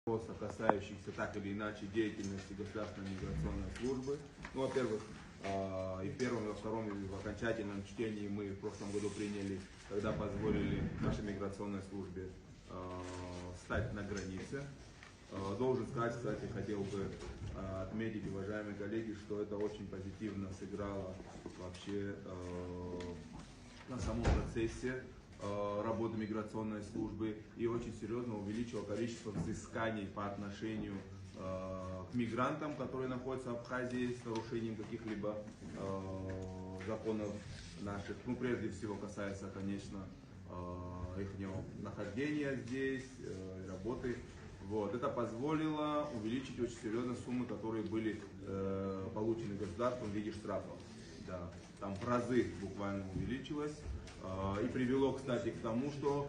вопросов, касающихся так или иначе деятельности государственной миграционной службы. Ну, во-первых, и в первом, и во втором, и в окончательном чтении мы в прошлом году приняли, когда позволили нашей миграционной службе стать на границе. Должен сказать, кстати, хотел бы отметить, уважаемые коллеги, что это очень позитивно сыграло вообще на самом процессе работы миграционной службы и очень серьезно увеличило количество взысканий по отношению к мигрантам, которые находятся в Абхазии с нарушением каких-либо законов наших. Ну, прежде всего касается, конечно, их нахождения здесь, работы. Вот. Это позволило увеличить очень серьезно суммы, которые были получены государством в виде штрафов. Да. Там в разы буквально увеличилось. И привело, кстати, к тому, что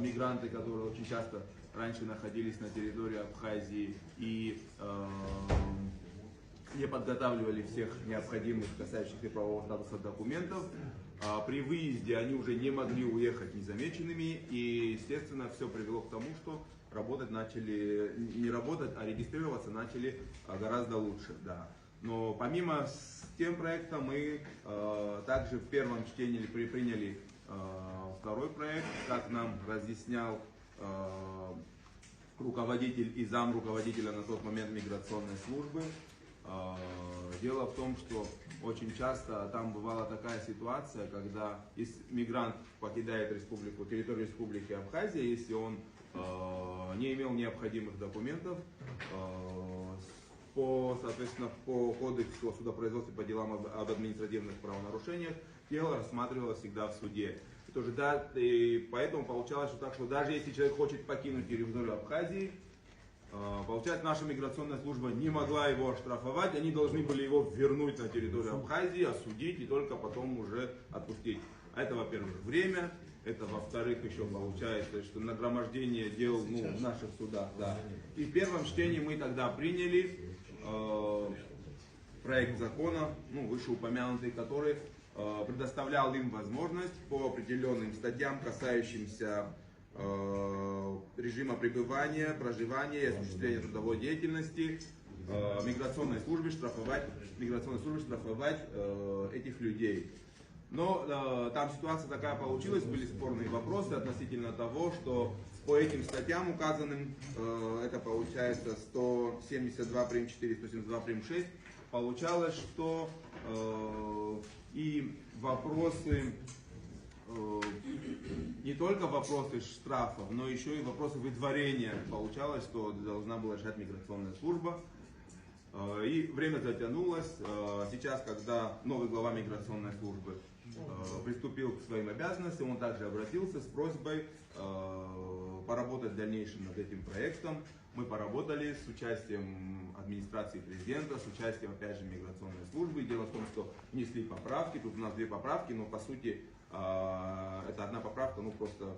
мигранты, которые очень часто раньше находились на территории Абхазии и не подготавливали всех необходимых, касающихся правового статуса документов, при выезде они уже не могли уехать незамеченными, и, естественно, все привело к тому, что работать начали, не работать, а регистрироваться начали гораздо лучше. Да. Но помимо с тем проекта мы также в первом чтении приняли второй проект, как нам разъяснял руководитель и зам руководителя на тот момент миграционной службы. Дело в том, что очень часто там бывала такая ситуация, когда если мигрант покидает республику, территорию республики Абхазия, если он не имел необходимых документов, соответственно, по кодексу о судопроизводстве по делам об административных правонарушениях, дело рассматривалось всегда в суде. И поэтому получалось, что даже если человек хочет покинуть территорию Абхазии, получается, наша миграционная служба не могла его оштрафовать, они должны были его вернуть на территорию Абхазии, осудить и только потом уже отпустить. А это, во-первых, время, это, во-вторых, еще получается, что нагромождение дел в наших судах. Да. И в первом чтении мы тогда приняли проект закона, вышеупомянутый, который предоставлял им возможность по определенным статьям, касающимся режима пребывания, проживания и осуществления трудовой деятельности, миграционной службе штрафовать этих людей. Но там ситуация такая получилась, были спорные вопросы относительно того, что по этим статьям указанным, это получается 172 прим. 4, 172 прим. 6, получалось, что и вопросы, не только вопросы штрафов, но еще и вопросы выдворения получалось, что должна была решать миграционная служба. И время затянулось. Сейчас, когда новый глава миграционной службы приступил к своим обязанностям, он также обратился с просьбой поработать в дальнейшем над этим проектом. Мы поработали с участием администрации президента, с участием, опять же, миграционной службы. Дело в том, что внесли поправки, тут у нас две поправки, но по сути это одна поправка, просто